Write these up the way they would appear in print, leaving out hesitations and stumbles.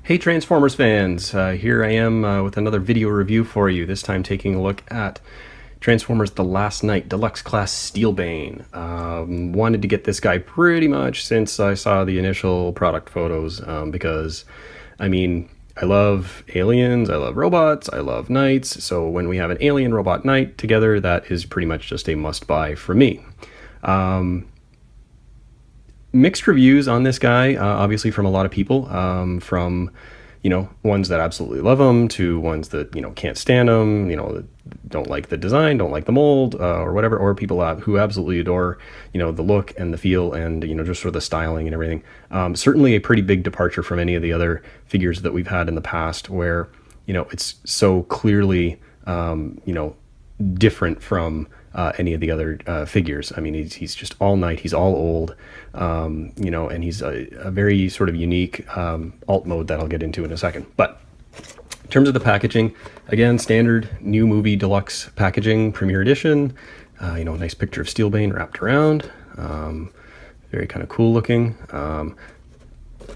Hey Transformers fans, here I am with another video review for you, this time taking a look at Transformers The Last Knight Deluxe-class Steelbane. Wanted to get this guy pretty much since I saw the initial product photos, because, I mean, I love aliens, I love robots, I love knights, so when we have an alien robot knight together, that is pretty much just a must-buy for me. Mixed reviews on this guy, obviously from a lot of people, from, ones that absolutely love him to ones that, can't stand him, that don't like the design, don't like the mold, or whatever, or people who absolutely adore, the look and the feel and, just sort of the styling and everything. Certainly a pretty big departure from any of the other figures that we've had in the past where, it's so clearly, different from any of the other figures. I mean, he's just all knight, he's all old, and he's a very sort of unique alt mode that I'll get into in a second. But in terms of the packaging, again, standard new movie deluxe packaging, premiere edition, nice picture of Steelbane wrapped around, very kind of cool looking.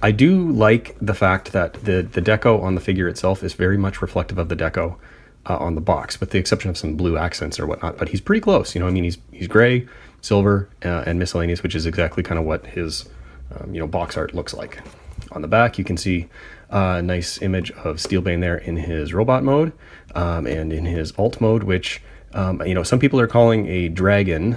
I do like the fact that the deco on the figure itself is very much reflective of the deco on the box, with the exception of some blue accents or whatnot, but he's pretty close. I mean, he's gray, silver, and miscellaneous, which is exactly kind of what his, box art looks like. On the back, you can see a nice image of Steelbane there in his robot mode, and in his alt mode, which, some people are calling a dragon,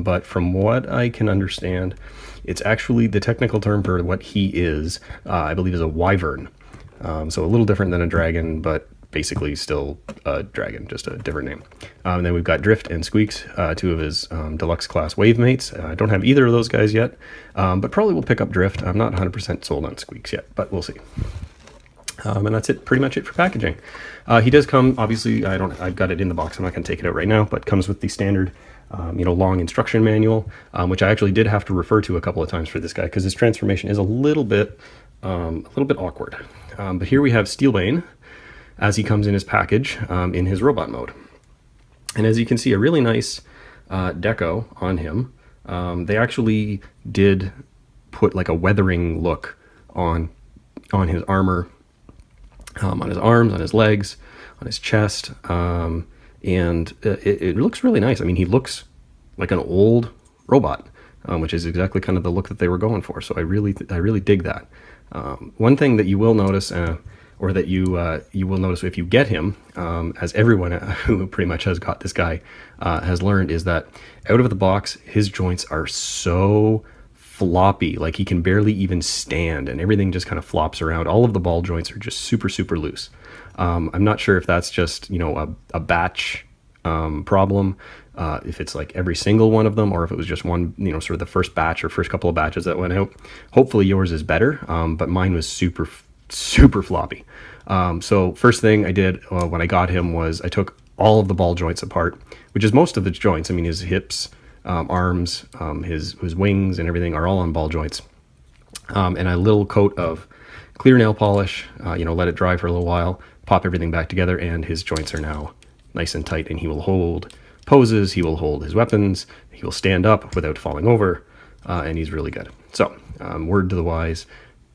but from what I can understand, it's actually the technical term for what he is, I believe is a wyvern. So a little different than a dragon, but basically still a dragon, just a different name. Then we've got Drift and Squeaks, two of his deluxe class wave mates. I don't have either of those guys yet, but probably will pick up Drift. I'm not 100% sold on Squeaks yet, but we'll see. And that's pretty much it for packaging. He does come, obviously, I've got it in the box, I'm not going to take it out right now, but comes with the standard long instruction manual, which I actually did have to refer to a couple of times for this guy because his transformation is a little bit awkward. But here we have Steelbane as he comes in his package in his robot mode. And as you can see, a really nice deco on him. They actually did put like a weathering look on his armor, on his arms, on his legs, on his chest, and it looks really nice. I mean, he looks like an old robot, which is exactly kind of the look that they were going for. So I really dig that. One thing that you will notice, or that you will notice if you get him, as everyone who pretty much has got this guy has learned, is that out of the box, his joints are so floppy, like he can barely even stand, and everything just kind of flops around. All of the ball joints are just super, super loose. I'm not sure if that's just, a batch problem, if it's like every single one of them, or if it was just one, sort of the first batch or first couple of batches that went out. Hopefully yours is better, but mine was super floppy. So first thing I did when I got him was I took all of the ball joints apart, which is most of the joints. I mean, his hips, arms, his wings and everything are all on ball joints. And a little coat of clear nail polish, let it dry for a little while, pop everything back together, and his joints are now nice and tight, and he will hold poses, he will hold his weapons, he will stand up without falling over, and he's really good. So, word to the wise,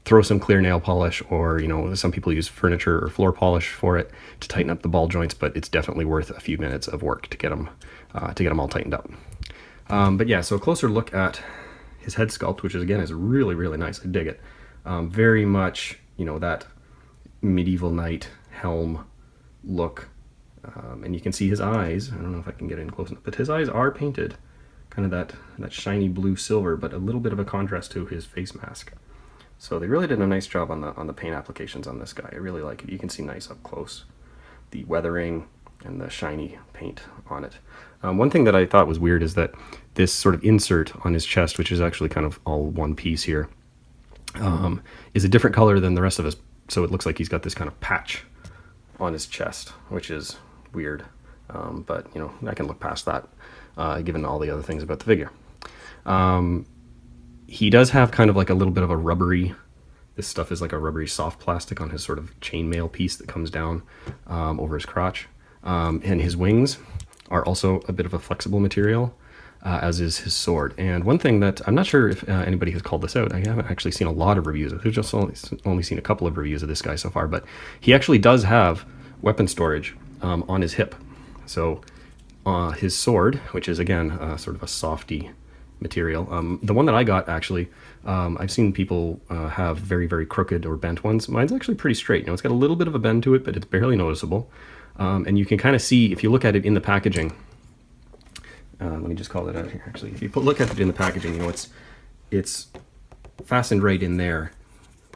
throw some clear nail polish, or some people use furniture or floor polish for it to tighten up the ball joints, but it's definitely worth a few minutes of work to get them all tightened up. But yeah, so a closer look at his head sculpt, which is really nice. I dig it. Very much that medieval knight helm look, and you can see his eyes. I don't know if I can get in close enough, but his eyes are painted kind of that shiny blue silver, but a little bit of a contrast to his face mask. So they really did a nice job on the paint applications on this guy. I really like it. You can see nice up close the weathering and the shiny paint on it. One thing that I thought was weird is that this sort of insert on his chest, which is actually kind of all one piece here, is a different color than the rest of his. So it looks like he's got this kind of patch on his chest, which is weird. But I can look past that, given all the other things about the figure. He does have kind of like a little bit of a rubbery, this stuff is like a rubbery soft plastic on his sort of chainmail piece that comes down over his crotch. And his wings are also a bit of a flexible material. as is his sword. And one thing that I'm not sure if anybody has called this out, I haven't actually seen a lot of reviews. I've just only seen a couple of reviews of this guy so far, but he actually does have weapon storage on his hip. So his sword, which is again sort of a softy material. The one that I got, actually, I've seen people have very, very crooked or bent ones. Mine's actually pretty straight. You know, it's got a little bit of a bend to it, but it's barely noticeable. And you can kind of see, if you look at it in the packaging, let me just call it out here, actually. If you look at it in the packaging, you know, it's fastened right in there,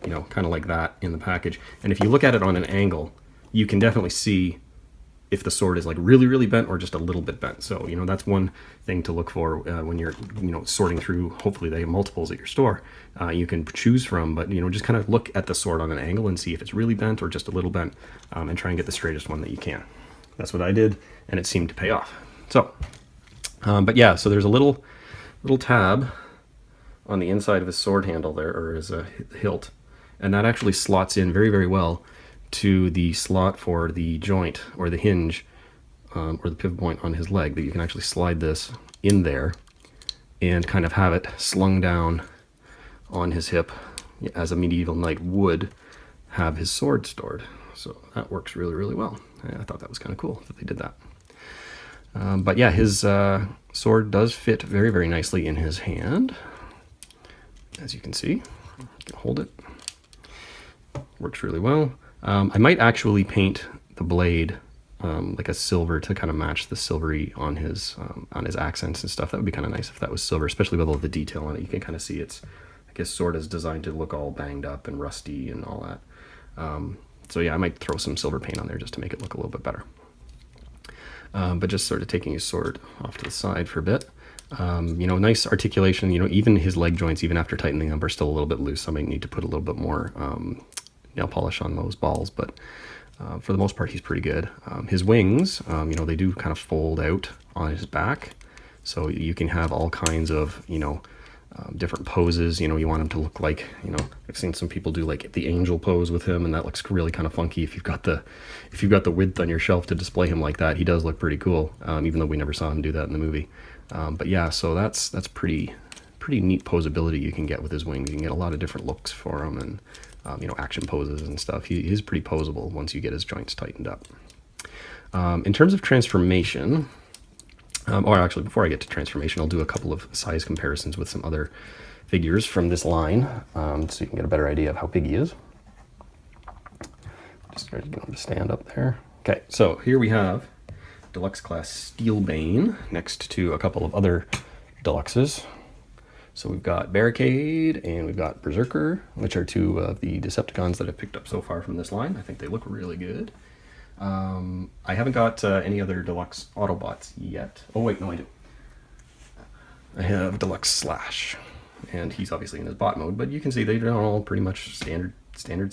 you know, kind of like that in the package. And if you look at it on an angle, you can definitely see if the sword is like really, really bent or just a little bit bent. So, you know, that's one thing to look for when you're, you know, sorting through, hopefully they have multiples at your store. You can choose from, but, you know, just kind of look at the sword on an angle and see if it's really bent or just a little bent, and try and get the straightest one that you can. That's what I did, and it seemed to pay off. So, but yeah, so there's a little tab on the inside of his sword handle there, or his hilt, and that actually slots in very, very well to the slot for the joint or the hinge or the pivot point on his leg, that you can actually slide this in there and kind of have it slung down on his hip as a medieval knight would have his sword stored. So that works really, really well. I thought that was kind of cool that they did that. But yeah, his sword does fit very, very nicely in his hand. As you can see, you can hold it. Works really well. I might actually paint the blade like a silver to kind of match the silvery on his accents and stuff. That would be kind of nice if that was silver, especially with all the detail on it. You can kind of see it's, I guess, sword is designed to look all banged up and rusty and all that. So yeah, I might throw some silver paint on there just to make it look a little bit better. But just sort of taking his sword off to the side for a bit. You know, nice articulation. You know, even his leg joints, even after tightening them, are still a little bit loose. So I might need to put a little bit more nail polish on those balls, but for the most part, he's pretty good. His wings, you know, they do kind of fold out on his back, so you can have all kinds of, you know, different poses. You know, you want him to look like, you know, I've seen some people do like the angel pose with him, and that looks really kind of funky. If you've got the width on your shelf to display him like that, he does look pretty cool, even though we never saw him do that in the movie. But yeah, so that's pretty neat posability you can get with his wings. You can get a lot of different looks for him, and you know, action poses and stuff. He is pretty posable once you get his joints tightened up. In terms of transformation, or actually before I get to transformation, I'll do a couple of size comparisons with some other figures from this line, so you can get a better idea of how big he is. Just try to get him to stand up there. Okay, so here we have Deluxe-class Steelbane next to a couple of other Deluxes. So we've got Barricade and we've got Berserker, which are two of the Decepticons that I've picked up so far from this line. I think they look really good. I haven't got any other Deluxe Autobots yet. Oh wait, no I do. I have Deluxe Slash, and he's obviously in his bot mode, but you can see they're all pretty much standard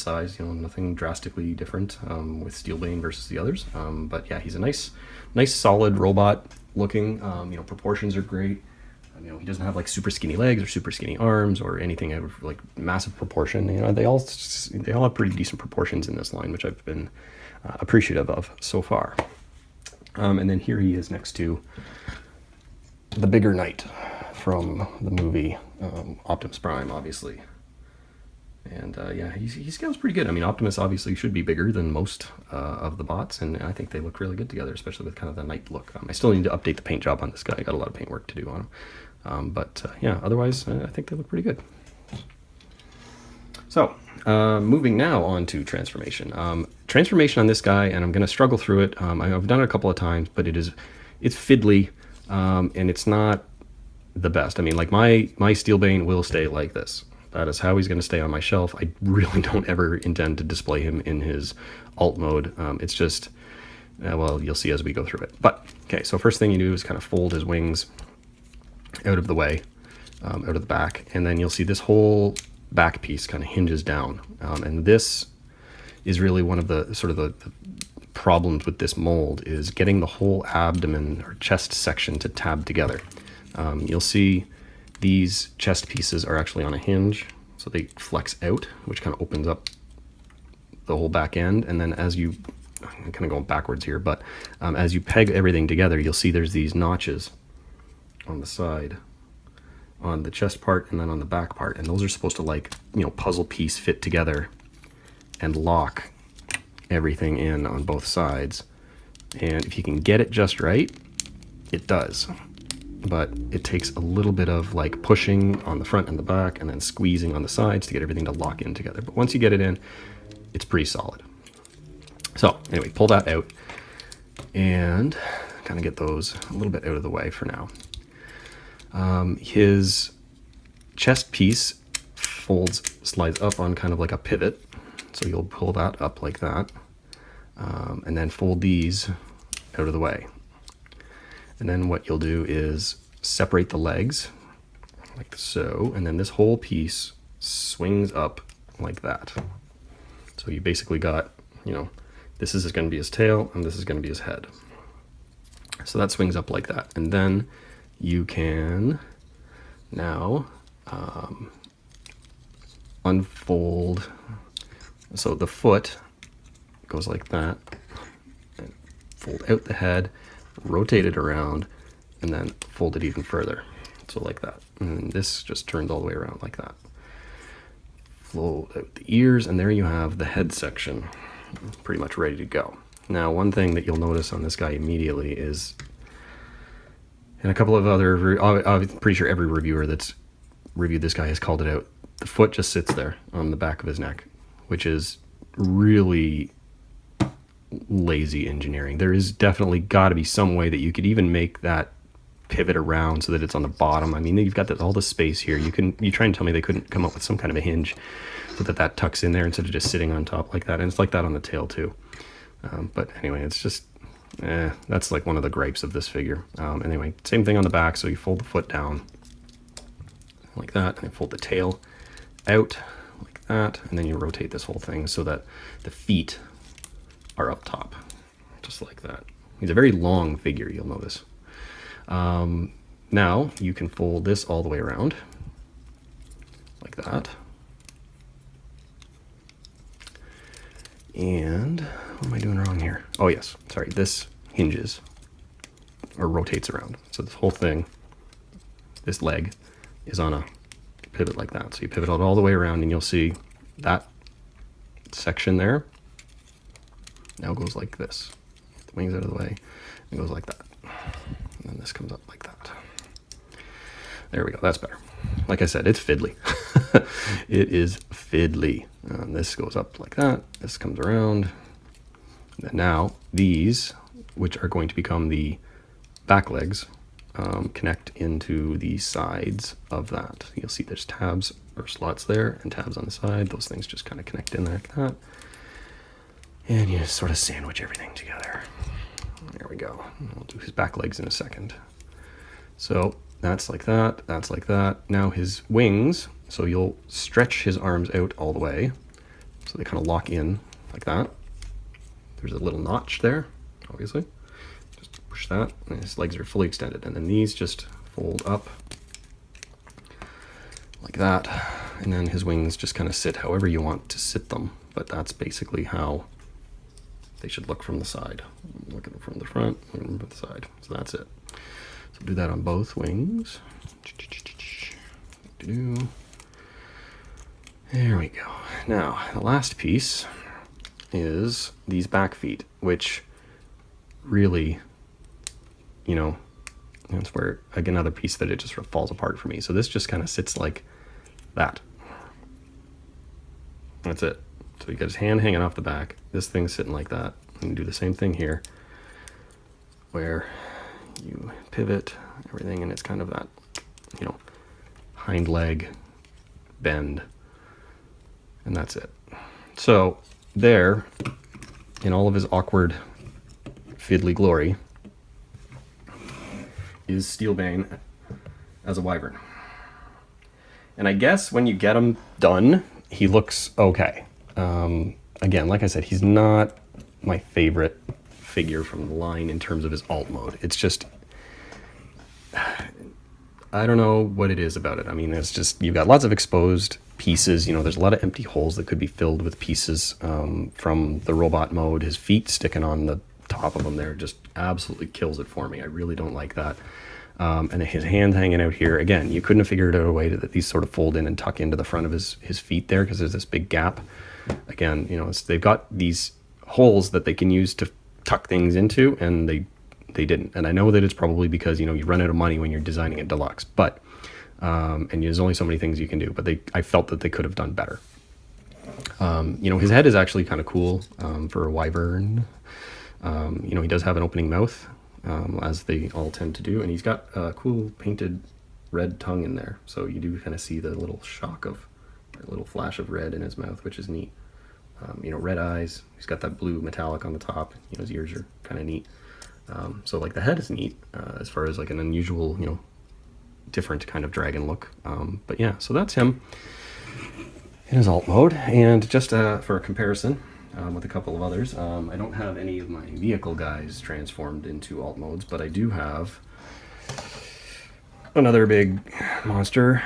size, you know, nothing drastically different with Steelbane versus the others. But yeah, he's a nice solid robot looking. You know, proportions are great. You know, he doesn't have like super skinny legs or super skinny arms or anything of like massive proportion. You know, they all have pretty decent proportions in this line, which I've been appreciative of so far. And then here he is next to the bigger knight from the movie, Optimus Prime, obviously. And yeah, he scales pretty good. I mean, Optimus obviously should be bigger than most of the bots, and I think they look really good together, especially with kind of the knight look. I still need to update the paint job on this guy. I got a lot of paint work to do on him. But yeah, otherwise, I think they look pretty good. So, moving now on to transformation. Transformation on this guy, and I'm going to struggle through it. I've done it a couple of times, but it's fiddly, and it's not the best. I mean, like my Steelbane will stay like this. That is how he's going to stay on my shelf. I really don't ever intend to display him in his alt mode. It's just, well, you'll see as we go through it. But, okay, so first thing you do is kind of fold his wings out of the way, out of the back, and then you'll see this whole back piece kind of hinges down. And this is really one of the sort of the problems with this mold, is getting the whole abdomen or chest section to tab together. You'll see these chest pieces are actually on a hinge, so they flex out, which kind of opens up the whole back end. And then as you, I'm kind of going backwards here, but as you peg everything together, you'll see there's these notches on the side, on the chest part and then on the back part, and those are supposed to, like, you know, puzzle piece fit together and lock everything in on both sides. And if you can get it just right, it does. But it takes a little bit of like pushing on the front and the back and then squeezing on the sides to get everything to lock in together. But once you get it in, it's pretty solid. So anyway, pull that out and kind of get those a little bit out of the way for now. His chest piece slides up on kind of like a pivot. So you'll pull that up like that, and then fold these out of the way. And then what you'll do is separate the legs like so, and then this whole piece swings up like that. So you basically got, you know, this is going to be his tail and this is going to be his head. So that swings up like that. And then you can now unfold. So the foot goes like that, and fold out the head, rotate it around, and then fold it even further. So like that. And this just turns all the way around like that. Fold out the ears, and there you have the head section pretty much ready to go. Now, one thing that you'll notice on this guy immediately is, and a couple of other, I'm pretty sure every reviewer that's reviewed this guy has called it out, the foot just sits there on the back of his neck, which is really lazy engineering. There is definitely got to be some way that you could even make that pivot around so that it's on the bottom. I mean, you've got all the space here. You try and tell me they couldn't come up with some kind of a hinge so that tucks in there instead of just sitting on top like that. And it's like that on the tail too. But anyway, it's just, that's like one of the gripes of this figure. Anyway, same thing on the back. So you fold the foot down like that, and then fold the tail out like that, and then you rotate this whole thing so that the feet are up top, just like that. He's a very long figure, you'll notice. Now you can fold this all the way around like that. And what am I doing wrong here? Oh yes, sorry, this hinges or rotates around. So this whole thing, this leg, is on a pivot like that. So you pivot it all the way around, and you'll see that section there now goes like this. The wings out of the way, and goes like that. And then this comes up like that. There we go, that's better. Like I said, it's fiddly. It is fiddly. This goes up like that, this comes around. And now these, which are going to become the back legs, connect into the sides of that. You'll see there's tabs or slots there and tabs on the side. Those things just kind of connect in there like that. And you just sort of sandwich everything together. There we go. We'll do his back legs in a second. So that's like that, that's like that. Now his wings, so you'll stretch his arms out all the way, so they kind of lock in like that. There's a little notch there, obviously. Just push that, and his legs are fully extended. And then these just fold up like that. And then his wings just kind of sit however you want to sit them. But that's basically how they should look from the side. Look at them from the front, look at them from the side. So that's it. So do that on both wings. There we go. Now, the last piece is these back feet, which really, you know, that's where, again, another piece that it just sort of falls apart for me. So this just kind of sits like that. That's it. So you got his hand hanging off the back. This thing's sitting like that. You can do the same thing here, where you pivot everything, and it's kind of that, you know, hind leg bend, and that's it. So there, in all of his awkward fiddly glory, is Steelbane as a wyvern. And I guess when you get him done, he looks okay. Again, like I said, he's not my favorite figure from the line in terms of his alt mode. It's just, I don't know what it is about it. I mean, it's just, you've got lots of exposed pieces. You know, there's a lot of empty holes that could be filled with pieces from the robot mode. His feet sticking on the top of them there just absolutely kills it for me. I really don't like that. And then his hand hanging out here. Again, you couldn't have figured out a way that these sort of fold in and tuck into the front of his feet there, because there's this big gap. Again, you know, they've got these holes that they can use to tuck things into, and they didn't. And I know that it's probably because, you know, you run out of money when you're designing a deluxe, but and there's only so many things you can do, but I felt that they could have done better. You know, his head is actually kind of cool for a wyvern. You know, he does have an opening mouth, as they all tend to do, and he's got a cool painted red tongue in there, so you do kind of see the little shock of a little flash of red in his mouth, which is neat. You know, red eyes. He's got that blue metallic on the top. You know, his ears are kind of neat. So like the head is neat as far as like an unusual, you know, different kind of dragon look. But yeah, so that's him in his alt mode. And just for a comparison with a couple of others, I don't have any of my vehicle guys transformed into alt modes, but I do have another big monster,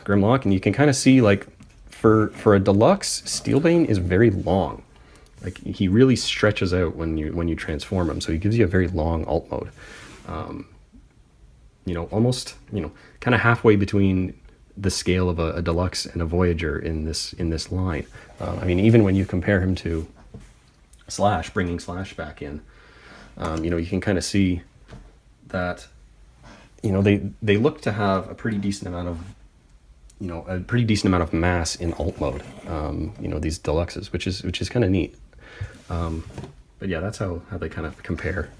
Grimlock, and you can kind of see, like, for a deluxe, Steelbane is very long. Like, he really stretches out when you transform him, so he gives you a very long alt mode. You know, almost, you know, kind of halfway between the scale of a deluxe and a Voyager in this line. I mean, even when you compare him to Slash, bringing Slash back in, you know, you can kind of see that, you know, they look to have a pretty decent amount of, you know, a pretty decent amount of mass in alt mode, you know, these deluxes, which is kind of neat. But yeah, that's how they kind of compare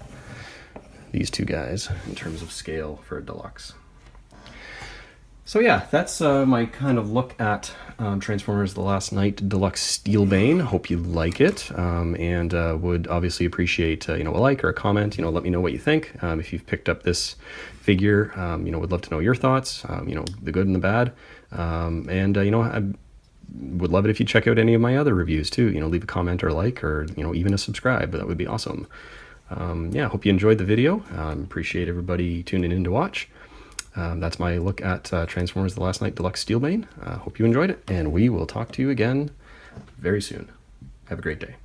these two guys in terms of scale for a deluxe. So yeah, that's my kind of look at Transformers The Last Knight Deluxe Steelbane. Hope you like it, and would obviously appreciate you know, a like or a comment. You know, let me know what you think. If you've picked up this figure, you know, would love to know your thoughts. You know, the good and the bad, and you know, I would love it if you check out any of my other reviews too. You know, leave a comment or a like, or you know, even a subscribe. That would be awesome. Yeah, hope you enjoyed the video. Appreciate everybody tuning in to watch. That's my look at Transformers The Last Knight Deluxe Steelbane. Hope you enjoyed it, and we will talk to you again very soon. Have a great day.